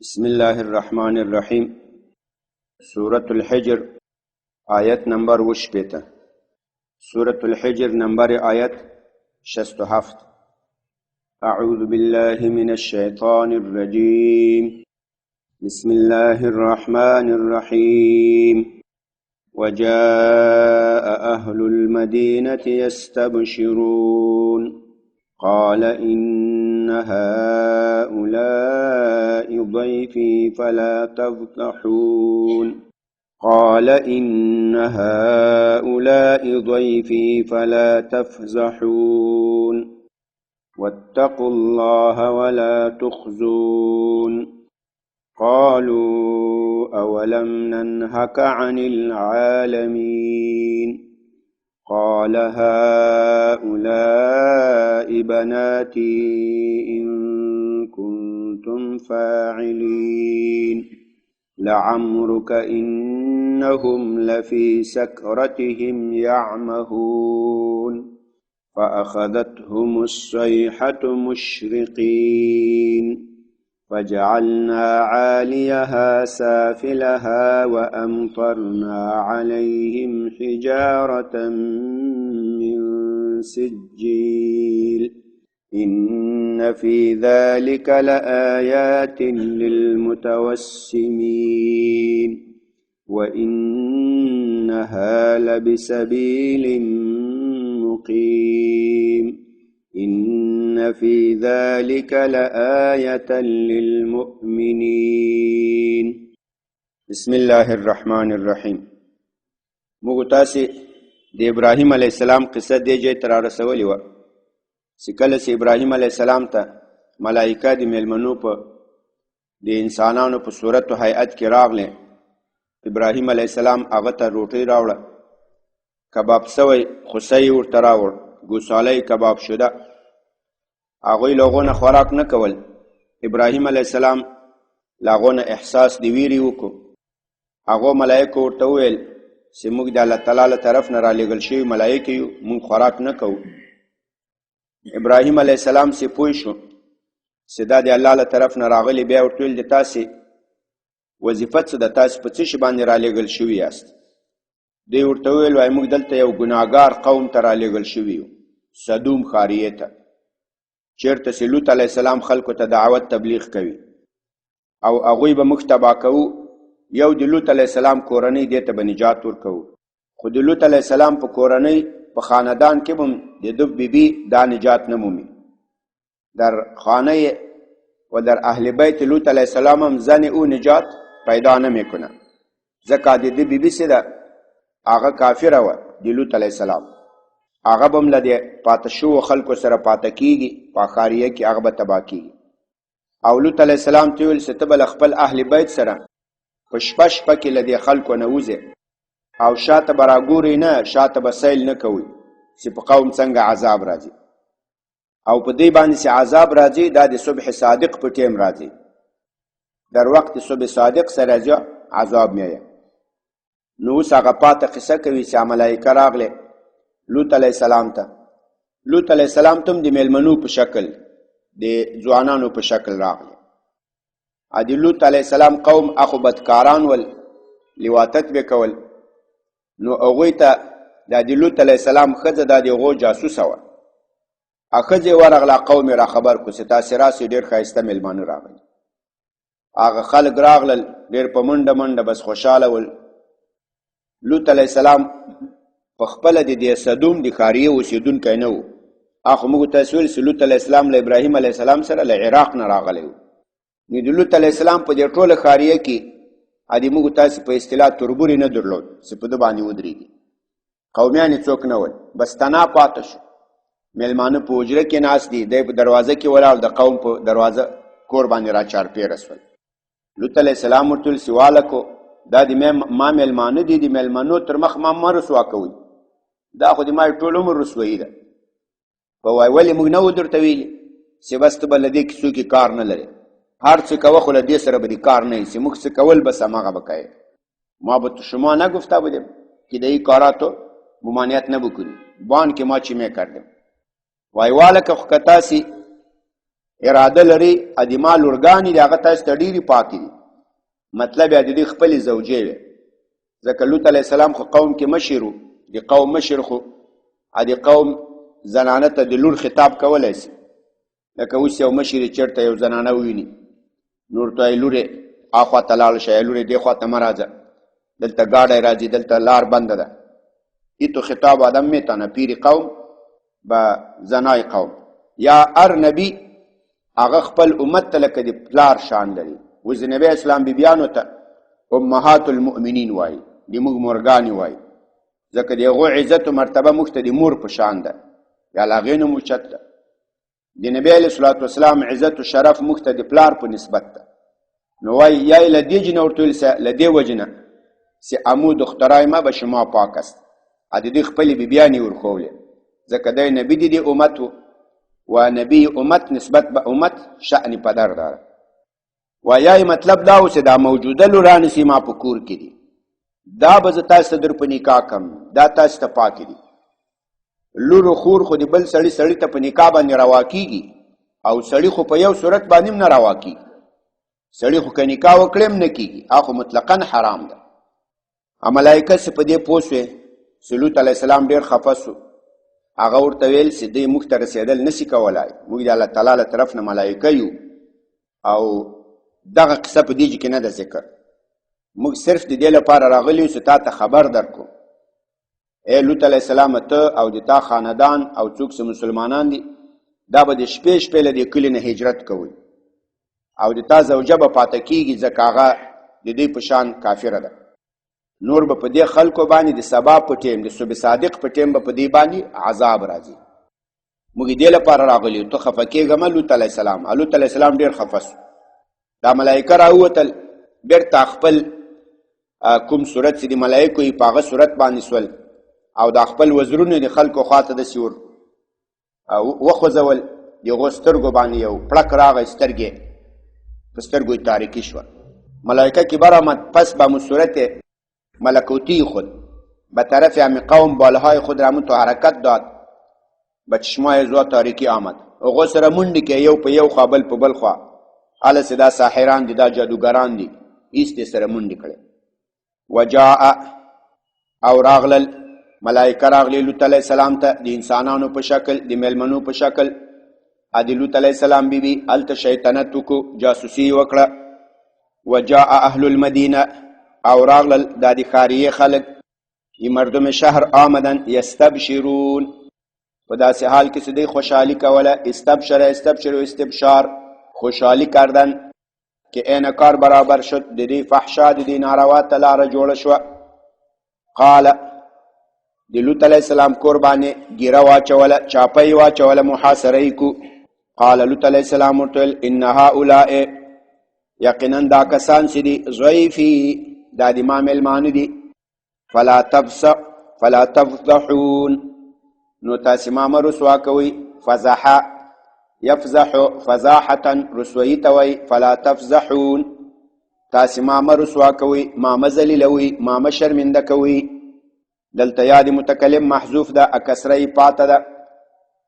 بسم الله الرحمن الرحیم. سورة الحجر آیت نمبر 80. سورة الحجر نمبر آیت 67. اعوذ بالله من الشیطان الرجیم. بسم الله الرحمن الرحیم. وجاء أهل المدينة يستبشرون قال إن هؤلاء ضيفي فلا تفضحون قال إن هؤلاء ضيفي فلا تفضحون واتقوا الله ولا تخزون قالوا أولم ننهك عن العالمين قال هؤلاء بناتي إن كنتم فاعلين لعمرك إنهم لفي سكرتهم يعمهون فأخذتهم الصيحة مشرقين فجعلنا عاليها سافلها وأمطرنا عليهم حجارة من سجيل إن في ذلك لآيات للمتوسمين وإنها لبسبيل مقيم إن في ذلك لآية للمؤمنين. بسم الله الرحمن الرحیم. موږ تاسې د ابراهیم علیه السلام قصه دې ځای ته رارسولې وه چې کله چې ابراهیم علیه السلام ته ملایکه د میلمنو په د انسانانو په صورت و هیئت کې راغلې. ابراهیم علیه السلام هغه ته روټۍ راوړه، کباب سوی خوسی ورته راوړ، ګوساله کباب شده. هغوی له هغو نه خوراک نه کول. ابراهیم علیه السلام له هغو نه احساس د ویرې وکړو. هغو ملایکو ورته وویل چې موږ د الله تعالی له طرف نه رالیږل شوي ملایکې یو، موږ خوراک نه کوو. ابراهیم علیه السلام چې پوه شو چې دا د الله له طرف نه راغلي، بیا ورته ویل د تاسې وظیفه څه ده، تاسې په څه شي باندې رالیږل شوي یاست؟ دوی ورته وویل وایي موږ دلته یو ګناهګار قوم ته رالیږل شوي یو، سدوم خاریې ته، چېرته چې لوط علیه السلام خلکو ته دعوت تبلیغ کوي او هغوی به موږ تباه کوو. یو د لوط علیه السلام کورنۍ دې ته به نجات ورکوو، خو د لوط علیه السلام په کورنۍ په خاندان کې به د ده بیبي دا نجات نه مومي. در خانه و در اهل بیت لوط علیه السلام هم زن او نجات پیدا نمیکنه، ځکه د ده بیبي چې ده هغه کافره وه د لوط علیه السلام، هغه به هم له د پاته شوو خلکو سره پاته کېږي، په خاریه کې هغه به تباه کېږي. او لوط علیه السلام ته ویل چې ته به له خپل اهل بیت سره په شپه شپه کې له دې خلکو نه وځې او شاته به راګورئ نه، شاته به سیل نه کوئ چې په قوم څنګه عذاب راځي. او په دې باندې چې عذاب راځي دا د صبح صادق په ټیم راځي، در وخت صبح صادق سره راځي عذاب میایه. نو اوس هغه پاته قصه کوي چې ملایکه راغله لوط علیه السلام ته. لوط علیه السلام ته د میلمنو په شکل د ځوانانو په شکل راغله. د لوط علیه السلام قوم اخو بدکاران ول، لواطت به کول. نو هغوی ته د لوط علیه السلام ښځه دا د هغو جاسوسه وه. ښځې ورغله، قوم یې را خبر کړو چې تاسې راسئ، ډېر ښایسته میلمانه راغلي. هغه خلک راغلل ډېر په منډه منډه، بس خوشحاله ول. لوط علیه السلام په خپله د دې سدوم د خاریې اوسېدونکی نه و. خو موږ تاسې ویل چې لوط علیه السلام له ابراهیم علیه السلام سره له عراق نه راغلی و. نو د لوط علیه السلام په دې ټوله خاریه کې موږ تاسې په اصطلاح تربوري نه درلود چې په ده باندې ودرېږي. قومیان یې څوک نه ول، بس تنا پاته شو. میلمانه په حجره کې ناست دي، دی په دروازه کې ولاړ، د قوم په دروازه کور باندې را چارپېره شول. لوط علیه السلام ورته ویل چې والکو دا د ما میلمانه دي، د میلمنو تر مخ ما مه رسوا کوئ، دا خو د ما ټول عمر رسوایي ده. په وایي ولې موږ نه وو درته ویلي چې بس ته به له دې کیسو کې کار نه لرې، هر څه کوه خو له دې سره به دې کار نه وي، چې موږ څه کول بس هماغه به کوې. ما به تو شما نگفته بودم که در این کاراتو ممانعت نبکنی، بان که ما چی میکردیم. وای والک خو کتاسی اراده لري ادي مال ورګانی دی هغه تاسو ته ډېرې پاکې دي مطلب یې د دې خپلې زوجې وې ځکه لوط علیه السلام خو قوم کې مشر و د قوم مشر خو د قوم زنانه ته د لور خطاب کولی سي لکه اوس یو مشر چېرته یو زنانه وویني نور ته یې لورې اخوا ته لاړ شه لورې دې خوا ته مه راځه دلته ګاډی راځي دلته لار بنده ده ایتو خطاب آدم میتانه پیری قوم با زنای قوم یا ار نبی هغه خپل امت ته لکه د پلار شان لري اوس د نبی اسلام بیبیانو ته امهات المؤمنین وایي د موږ مورګانې وایي ځکه د هغو عزت و مرتبه موږ ته د مور په شان ده یا له هغې نه اوچت ده د نبی علیه صلات وسلام عزت و شرف موږ ته د پلار په نسبت ده نو وایي یا یې له دې جنه ورته ویل سه له دې وجې نه چې امو دخترای ما به شما پاک است د دې خپلې بیبیانې ورښولې ځکه دی نبي د دې امت و نبي امت نسبت به امت شأن پدر داره و یای مطلب دا و چې دا موجوده لورانې چې ما په کور کې دي دا به زه تاسو ته در په نکاح کم دا تاسو ته پاکې دي لور و خور خو د بل سړي ته په نکاح باندې روا کېږي او سړي خو په یو صورت باندې هم نه روا کېږي سړي خو که نکاح وکړی هم نه کېږي هغه خو مطلقا حرام ده ملایکه چې په دې پوه شوې چې لوط علیه السلام ډېر خفه سو هغه ورته ویل چې دوی موږ ته رسېدل نشي کولی موږ د الله تعالی له طرف نه ملایکه یو او دغه قصه په دې کې نه ده ذکر موږ صرف د دې لپاره راغلي یو چې تا ته خبر درکړو ای لوط علیه السلام ته او د تا خاندان او څوک چې مسلمانان دي دا به د شپې له دې کلي نه هجرت کوئ او د تا زوجه به پاته کېږي ځکه هغه د دوی په شان کافره ده نور به په دې خلکو باندې د سبا په ټیم د صبح صادق په ټیم به په دې باندې عذاب راځي موږ دې لپاره راغلي یو ته خفه کېږه مه لوط علیه السلام لوط علیه السلام ډېر خفه سو دا ملایکه راووتل بېرته خپل کوم صورت چې د ملایکو یې په هغه صورت باندې سول او دا خپل وزرونه د خلکو خواته داسې وخوځول د هغو سترګو باندې یو پړک راغی سترګې په سترګو یې تاریکي شوه ملایکه که برآمد پس به مو صورت ملکوتی خود به طرف همه قوم بالهای خود را تو حرکت داد به چشمای زوا تاریکی آمد هغو سره منډې که یو په یو خوا بل په بل خوا هلسې دا ساحران دي دا جادوګران دي ایستې سره منډې کړې وجاء او راغلل ملائکه راغلی لوط علیه السلام ته د انسانانو په شکل د میلمنو په شکل د لوط علیه السلام بیبي هلته شیطنت وکړو جاسوسي وکړه وجاء اهل المدینه او راغلل دا د ښاریې خلک مردم شهر آمدن یستبشرون په داسې حال کې چې دوی خوشحالي کوله استبشر استبشار خوشحالي کردن که این کار برابر شد د دې فحشا د دې ناروا ته لاره جوړه شوه قال د لوط علیه السلام کور باندې ګیره واچوله چاپه یې واچوله محاصره یې کو قال لوط علیه السلام ورته ویل ان هؤلاء یقینا دا کسان چې دي ضیفي دا د ما میلمانه دي فلا تفضحون نو تاسې ما مه رسوا کوئ فضحه یفضح فضاحة رسویی ته وایي فلا تفضحون تاسې ما مه رسوا کوئ ما مه ذلیلوئ ما مه شرمنده کوئ دلته یا د متکلم محذوف ده کسره یې پاته ده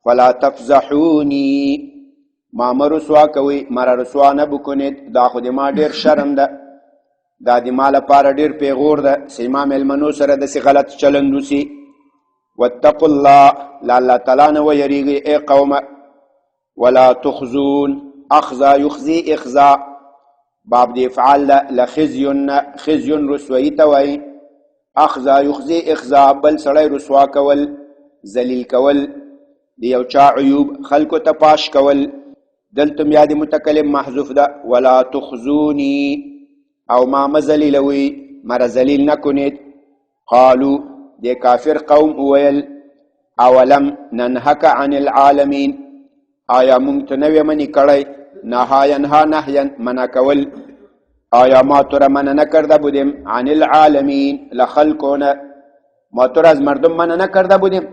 فلا تفضحونی ما مه رسوا کوئ مره رسوا نه بکنید دا خو د ما ډېر شرم ده دا د ما لپاره ډېر پیغور ده چې ما میلمنو سره داسې غلط چلند وسي واتقوا الله له الله تعالی نه ویریږئ ای قومه ولا تخزون اخزا یخزي اخزا باب د افعال لخزي رسویی ته وایي اخزا یخزي اخزا بل سړی رسوا کول ذلیل کول د یو چا عیوب خلکو ته پاش کول دلته بیا د متکلم محذوف ده ولا تخزونی او ما مه ذلیلوئ مره ذلیل نه کنید قالو د کافر قوم ویل اولم ننهک عن العالمین آیا مونږ ته نه وې منې کړی نها ینها نهیا منع کول آیا ما تو را منع نکرده بودیم عن العالمین له خلکو نه ما تو را از مردم منع نکرده بودیم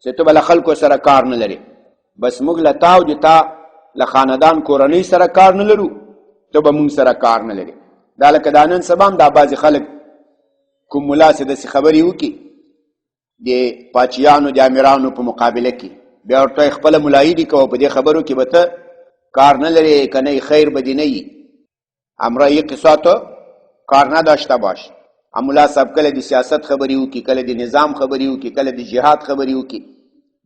چې تو به له خلکو سره کار نه لري بس موږ له تا او د تا له خاندان کورنۍ سره کار نه لرو تو به مونږ سره کار نه لري دا لکه دا نن سبا هم دا بعضې خلک کوم ملا چې داسې خبرې وکړي د پاچیانو د امیرانو په مقابله کې بیا ورته خپله ملایي دي کوه په دې خبرو کې به ته کار نه لري کنه خیر بدی نه امرای قصاتو کار نداشته باش. مولا صاحب کله د سیاست خبرې وکړي، کله د نظام خبرې وکړي، کله د جهاد خبرې وکړي،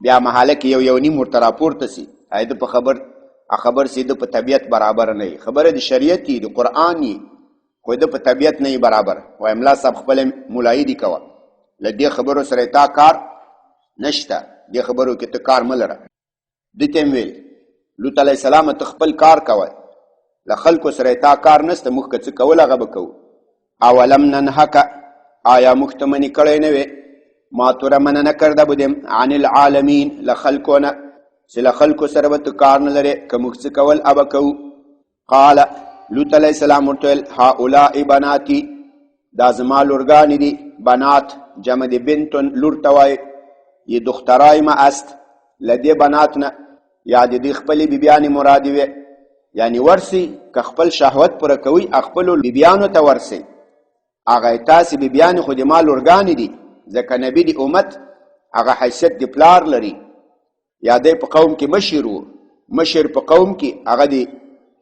بیا محاله کې یو نیم ورته راپورته سي د په خبر سي د په طبیعت برابر نه وي. خبره د شریعت دی، د قرآن دی، خو د په طبیعت نه برابر. وای ملا صاحب خپل مولایي دی کوه، له دې خبرو سره تا کار نشته، دې خبرو کې ته کار مه لره. دې ته ویل لوط علیه السلام ته خپل کار کوه، له خلکو سره تا کار نسته، موږ که څه کول هغه به کوو. اولم ننهک آیا موږ ته منې کړی نه وې، ما توره منع نه کرده بودیم عن العالمین له خلکو نه، چې له خلکو سره به ته کار نه لرې، که موږ څه کول هغه کوو. قال لوط علیه السلام ورته ویل هؤلاء بناتي، دا زما لورګانې دي. بنات جمع د بنتون، لور ته وایي. یې دخترای ما است، له دې بنات نه یا د دې خپلې بیبیانې مرادې وې، یعنی ورسي که خپل شهوت پوره کوي خپلو بیبیانو ته ورسي. هغه تاسې بیبیانې خو د ما لورګانې دي، ځکه نبي د امت هغه حیثیت د پلار لري، یا دی په قوم کې مشر و، مشر په قوم کې هغه د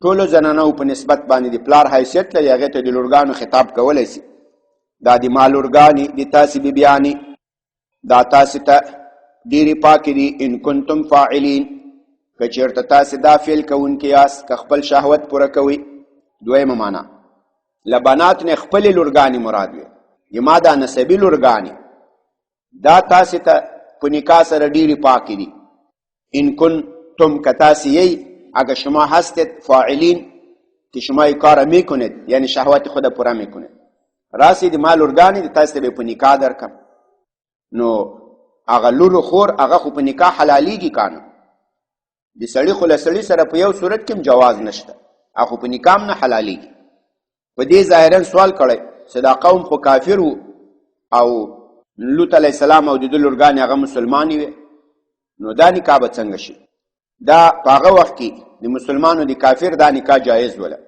ټولو زنانو په نسبت باندې د پلار حیثیت لري، هغې ته د لورګانو خطاب کولی سي. دا د ما لورګانې د تاسې بیبیانې، دا تاسې ته ډېرې پاکې دي. ان کنتم فاعلین، که چېرته تاسې دا فعل کوونکي یاست، که خپل شهوت پوره کوئ. دویمه معنا له بنات نه خپلې لورګانې مراد وي، د ما دا نسبي لورګانې، دا تاسې ته په نکاح سره ډېرې پاکې دي. ان کنتم که تاسې یی، اگر شما هستید فاعلین که شما کار میکنید، یعنی شهوت خود پوره میکنید، راسي د ما لورګانې د تاسې ته به په نکاح درکم. نو هغه لور و خور هغه خو په نکاح حلالیږي کانه، د سړي خو له سړي سره په یو صورت کې جواز نشته، هغه خو په نکاح نه حلالیږي. په دې ظاهرا سوال کړی چې دا قوم خو کافر و او لوط علیه السلام او د ده لورګانې هغه مسلمانې وې، نو دا نکاح به څنګه شي؟ دا په هغه وخت کې د مسلمانو د کافر دا نکاح جایز وله،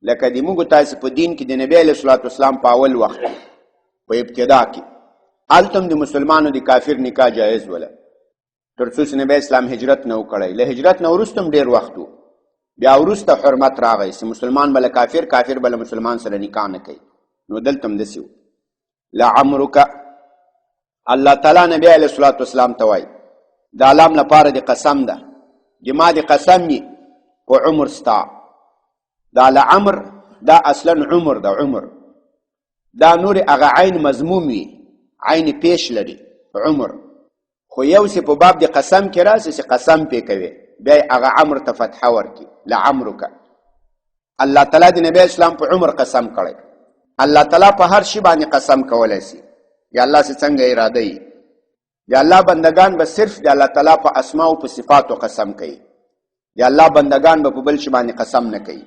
لکه د موږ تاسې په دین کې د نبی علیه الصلاة والسلام په اول وخت په ابتدا کې هلته هم د مسلمانو د کافر نکاح جایز وله، تر څو چې نبی اسلام هجرت نه و کړی. له هجرت نه وروسته هم ډېر وخت و، بیا وروسته حرمت راغی چې مسلمان به له کافر، کافر به له مسلمان سره نکاح نه کوي. نو دلته هم داسې و. لعمرک، الله تعالی نبی علیه الصلاة والسلام ته وایي دا لام لپاره د قسم ده، د ما د قسم یې په عمر ستا. دا لعمر دا اصلا عمر ده، عمر دا نور هغه عین مضموم وي، عین پیش لري عمر، خو یو سی په باب د قسم کې راسي چې قسم پې کوي، بیا هغه عمر ته فتحه ورکړي. لعمرک، الله تعالی د نبی اسلام په عمر قسم کړی. الله تعالی په هر شي باندې قسم کولی سي، یا الله چې څنګه اراده یي. یا الله بندگان به صرف د الله تعالی په اسماء او په صفاتو قسم کوي، یا الله بندگان به په بل شي باندې قسم نه کوي.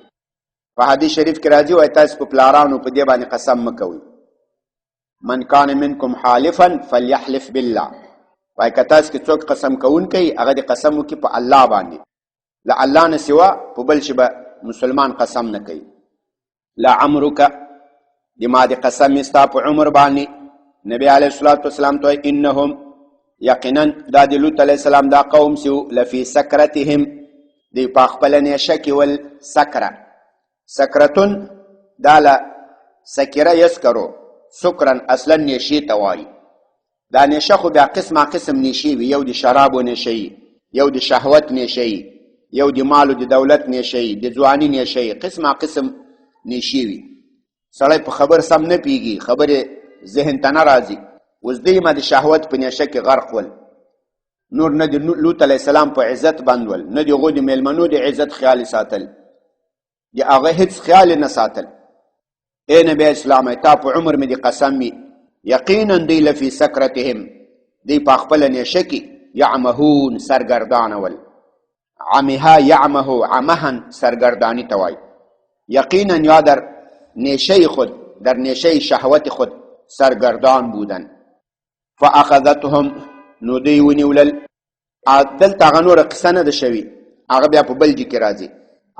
په حدیث شریف کې راځي وایي تاسو په پلارانو په دې باندې قسم مه کوئ. من کان منکم حالفا فلیحلف بالله، وایي که تاسو کې څوک قسم کوونکی هغه د قسم وکړي په الله باندې، له الله نه سوا په بل شي به مسلمان قسم نه کوي. لعمرک، د ما د قسم ستا په عمر باندې. نبی علیه الصلاة والسلام ته وایي انهم، یقینا دا د لوط علیه السلام دا قوم سو لفی سکرتهم، دی په خپله نیشه کې ول. سکره، سکرتون دا له سکره یسکرو، سکرن اصلا نیشې ته وایي. دا نیشه خو بیا قسمه قسم نیشې وي، یو د شرابو نیشې، یو د شهوت نیشې، یو د مال او د دولت نیشې، د ځواني نیشې، قسمه قسم نیشې وي. سړی په خبر سم نه پیږي، خبرې ذهن ته نه راځي. اوس دوی ما د شهوت په نیشه کې غرق ول، نور نه د لوط علیه السلام په عزت بند ول، نه د هغوی د میلمنو د عزت خیال ساتل، د هغه هیڅ خیال نه ساتل. ای نبی اسلام، تا په عمر مې د قسم وي، یقینا دی لفی سکرتهم، دی په خپله نیشه کې یعمهون سرګردانول. عمها یعمهو، عمهن سرګردانی ته وایي. یقینا یا در نیشه خود، در نیشه شهوت خود سرگردان بودن. فاخذتهم، نو دی ونیولل. دلته هغه نوره قصه نه ده شوي، هغه بیا په بل ځای کې راځي.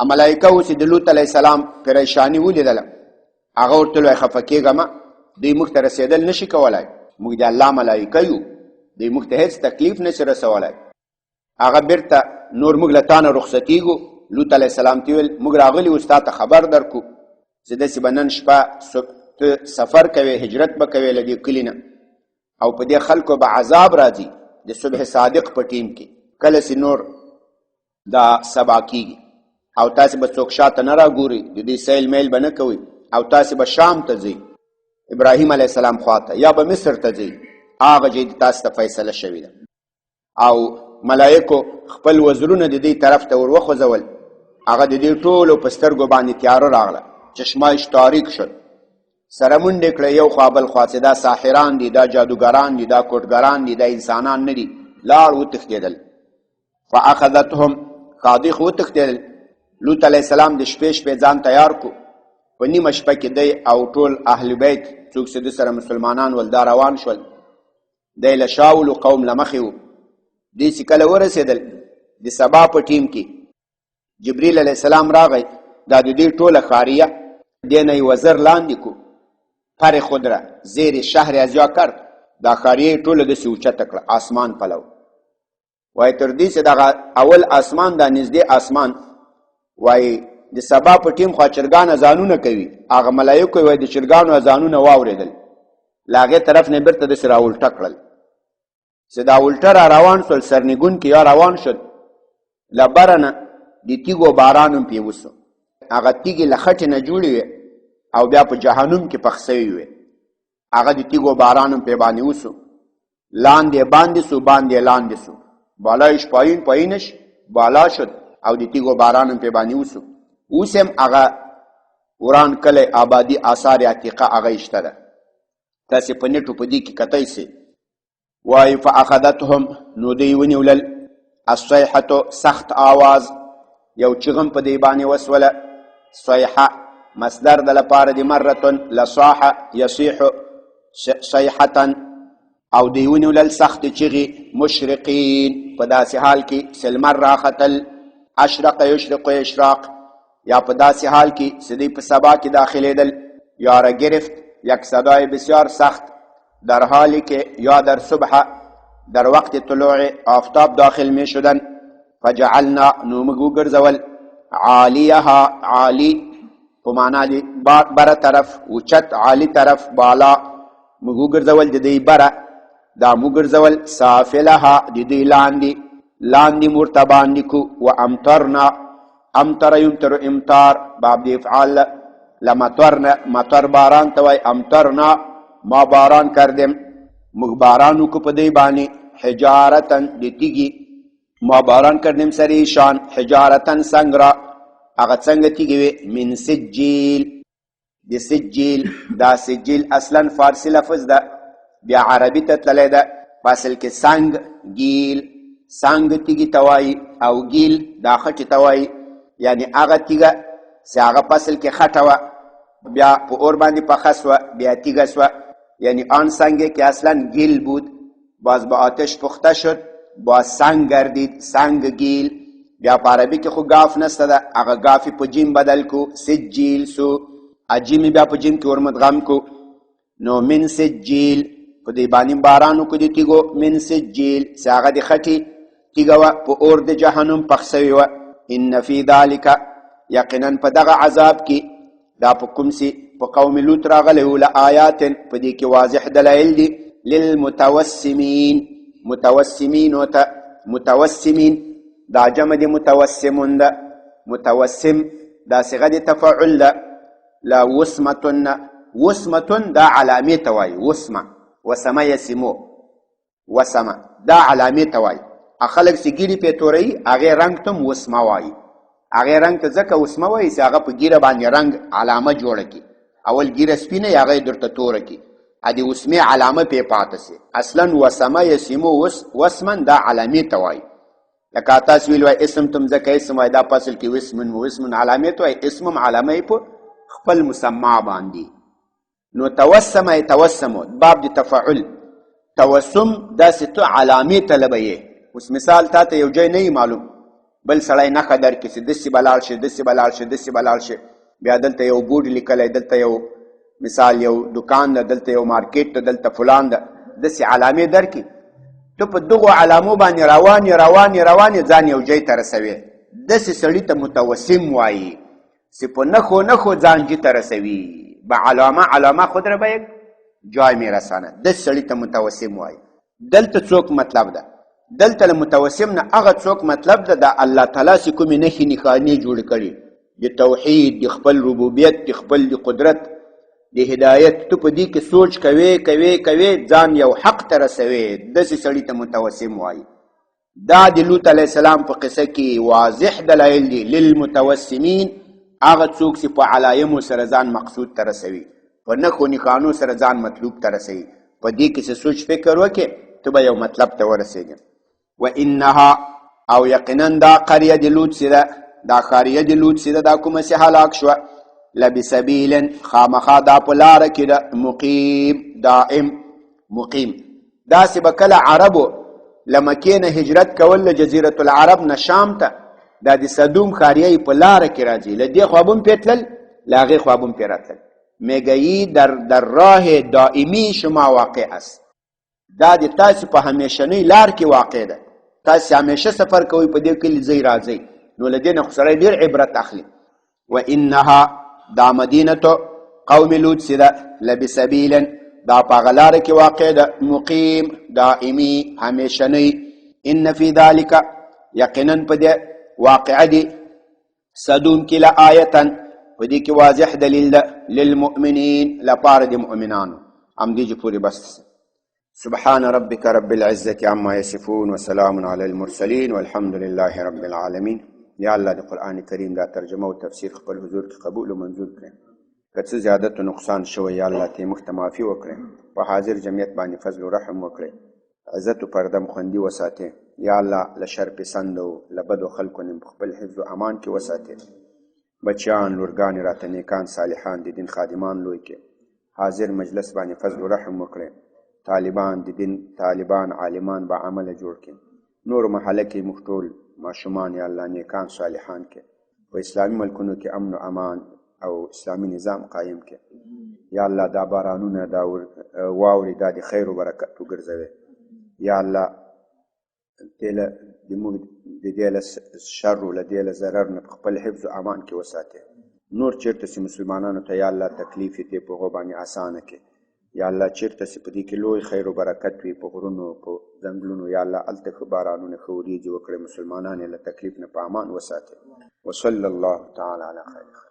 ملایکه اوس د لوط علیه السلام پریشاني ولیدله، هغه ورته ویل خفه کېږه مه، دوی موږ ته رسېدل نشي کولی، موږ د الله ملایکه یو، دوی موږ ته هېڅ تکلیف نشي رسولی. هغه بیرته نور موږ له تا نه رخصتېږو، لوط علیه السلام ته ویل موږ راغلي وو ستا ته خبر درکو چې داسې به نن شپه ته سفر کوې هجرت به کوې له دې کلي نه او په دې خلکو به عذاب راځي د صبح صادق په ټیم کې کله چې نور دا سبا کیږي او تاسې به څوک شاته نه راګوري د دې سیل میل به نه کوئ او تاسې به شام ته ځئ ابراهیم علیه السلام خواته یا به مصر ته ځئ هغه ځای تاسو ته فیصله شوې ده او ملایکو خپل وزرونه د دې طرف ته ور وخوځول هغه د دې ټولو په سترګو باندې تیاره راغله چشمایش تاریک شد سره منډې کړه یو خوا بل خوا چې دا ساحران دي دا جادوګران دي دا کوټګران دي دا انسانان نه دي لاړ وتښتېدل فاخذتهم خاضخ وتښتېدل لوط علیه السلام د شپې ځان تیار کو په نیمه شپه کې دی او ټول اهل بیت څوک چې د سره مسلمانان ول دا روان شول دی له شاول قوم له مخې و دې چې کله ورسېدل د سبا په ټیم کې جبریل علیه السلام راغی دا د دې ټوله خاریه دې نه یې وزر لاندې کو پر خودره زیر شهر ازیا کرد دا خاریه ټوله داسې اوچته کړه آسمان پلو وایي تر دې چې دغه اول آسمان دا نږدې آسمان وایي د سبا په ټیم خوا چرګان اذانونه کوي هغه ملایکو وایي د چرګانو اذانونه واورېدل له هغې طرف نه بېرته داسې راولټه کړل چې دا الټه را روان شول سرنګون کې یا روان شول له بره نه د تیږو باران هم پې وسو هغه تیږې له خټې نه جوړې وې او بیا په جهنم کې پخ سوي وې هغه د تیږو باران هم پې باندې وسو لاندې باندې سو باندې لاندې سو بالایش پایین پایینش بالا شد او د تیږو باران هم پې باندې وسو اوس هم هغه وران کلی آبادي آثار عتیقه هغه شته ده تاسې په نېټو په دې کې کتی سئ وای فاخذتهم نو دی ونیولل الصیحه سخت آواز یو چغم په دی باندې وسوله صیحه مصدر د لپاره د مره لصاح یصیح صیحه او دی ونیولل سخت چغی مشرقین په داسې حال کې سلمر راختل اشرق یشرق اشراق یا په داسې حال کې سدی په سبا کې داخلېدل یا را گرفت یک صدای بسیار سخت در حالی که یا در صبح در وقت طلوع آفتاب داخل می شدن فجعلنا نومگو گرزول عالیها عالی په معنا دی بره طرف اوچت عالی طرف بالا مگو گرزول د دې بره دا مو گرزول سافلها د دې لاندې مرتبان کو و امطرنا امطر یمطر امطار باب دی افعال لمطرنا مطر باران توای امطرنا ما باران کردم مغ بارانو کو پدی بانی حجارتن دیتیگی ما باران کردم سریشان حجارتن سنگرا اغا سنگ تیگی من سجیل دی سجیل دا سجیل اصلا فارسی لفظ دا بیا عربی تتللی دا فاصل که سنگ گیل سنگ تیگی توائی او گیل دا خط توائی یعنی اغا تیگا سی اغا فاصل که خطوا بیا پا اور باندی پخصوا بیا تیگا سوا یعنی آن سنگی که اصلا گیل بود باز با آتش پخته شد باز سنگ گردید سنگ گیل بیا پا عربی که خو گاف نسته ده اغا گافی پا جیم بدل کو سجیل سو اجیمی بیا پا جیم که ورمدغم کو نو من سجیل پا دی بانی بارانو کو دی تیگو من سجیل سی اغا دی خطی تیگو پا اور دی جهنم پخسوی و ان فی ذالک یقینا پا دغا عذاب کی دا پا کمسی په قوم لوط راغله له آیات په دې کې واضح دلایل دي للمتوسمین متوسمین او متوسمین دا جمع دي متوسمون ده متوسم دا صيغه دي تفاعل ده لا وسمتن دا علامه توای وسما يسمو وسما دا علامه توای اخلق سګيري په توري هغه رنگ تم وسما وای هغه رنگ ته ځکه وسما وای چې هغه په ګیره باندې رنگ علامه جوړه کی اول ګیره سپینه یا غي درته تور کی ادي وسمه علامه په پاتې سي اصلا وسما يسمو وسمن دا علامه توای لکه تاسو ویل وای اسم تم ځکه اسم وای دا فاصل کې وسمن علامه توای اسم علامه په خپل مسما باندې نو توسم باب د تفاعل توسم دا ست علامه طلبيه اوس مثال ته یو ځای نه معلوم بل سړی نه خبر کې چې دسی بلال شي بیا دلته یو بورډ لیکلی دلته یو مثال یو دکان ده دلته یو مارکیټ ده دلته فلان ده داسې علامې درکې ته په دغو علامو باندې روان ځان یو ځای ته رسوې داسې سړي ته متوسم وایي چې په نښو نښو ځان جې ته رسوي به علامه خود را به یک جای می رسانه. داسې سړي ته متوسم وایي. دلته څوک مطلب ده؟ دلته له متوسم نه هغه څوک مطلب ده د الله تعالی چې کومې نښې نښانې جوړې کړي د توحید، د خپل ربوبیت، د خپل د قدرت، د هدایت. تو په دې کې سوچ کوې ځان یو حق ته رسوي. داسې سړي ته متوسم وایي. دا د لوط علیه السلام په قصه کې واضح دلایل دي للمتوسمین، هغه څوک چې په علایمو سره ځان مقصود ته رسوي، په نښو نښانو سره ځان مطلوب ته رسوي. په دې کې چې سوچ فکر وکړې ته به یو مطلب ته ورسېږې. و انها او یقینا دا قریه د لوط چې ده، دا ښاریه د لوط چې ده، دا کومه چې هلاک شوه، لبسبیل خامخا دا په لاره کې ده، مقیم دائم مقیم. داسې به کله عربو له مکې نه هجرت کول له جزیرة العرب نه شام ته، دا د صدوم ښاریه په لاره کې راځي، له دې خوا به هم پرې تلل، له هغې خوا به هم پرې راتلل. میگویی در راه دائمی شما واقع است. دا د تاسو په همیشنۍ لار کې واقع ده. تاسو همیشه سفر کوئ، په دې کلي ځئ راځئ، نو له دې نه خو سړی ډېر عبرت اخلي. و انها دا مدینة قوم لوط چې ده، لبسبیل دا په هغه لاره کې واقع ده، مقیم دائمي همیشنۍ. ان فی ذلک یقینا په دې واقعه دي صدوم کې لآیة، په دې کې واضح دلیل ده للمؤمنین، لپاره د مؤمنانو. همدې چې پورې بس. سبحان ربك رب العزة عما يصفون وسلام على المرسلين والحمد لله رب العالمين. یا الله د قرآن کریم دا ترجمه او تفسیر خپل حضور کې قبول او منظور کړي. که څه زیادت و نقصان شوی یا الله ته موږ ته معافي وکړي. په حاضر جمعیت باندې فضل و رحم وکړي. عزت و پرده خوندي وساتي. یا الله له شر پسند او له بدو خلکو نه خپل حفظ و امان کې وساتي. بچیان، لورګانې راته نیکان صالحان د دین خادمان لوی کې. حاضر مجلس باندې فضل و رحم وکړي. طالبان د دین، طالبان عالمان با عمل جوړ کړي. نور محله کې موږ ټول ماشومان یا الله نیکان صالحان کې په اسلامي ملکونو کې امن و امان او اسلامي نظام قایم کې. یا الله دا بارانونه، دا واورې، دا د خیر و برکت وګرځوي. یا الله د دې له شر و له دې له ضرر نه خپل حفظ و امان کې وساتي. نور چېرته چې مسلمانانو ته یا الله تکلیف یې په هغو باندې اسانه کې. یا الله چېرته چې په دې کې لوی خیر و برکت وي په غرونو، په ځنګلونو، یا الله هلته ښه بارانونه، ښه وریځې وکړي، مسلمانان یې له تکلیف نه په امان وساتي. وصلی الله تعالی علی خیر.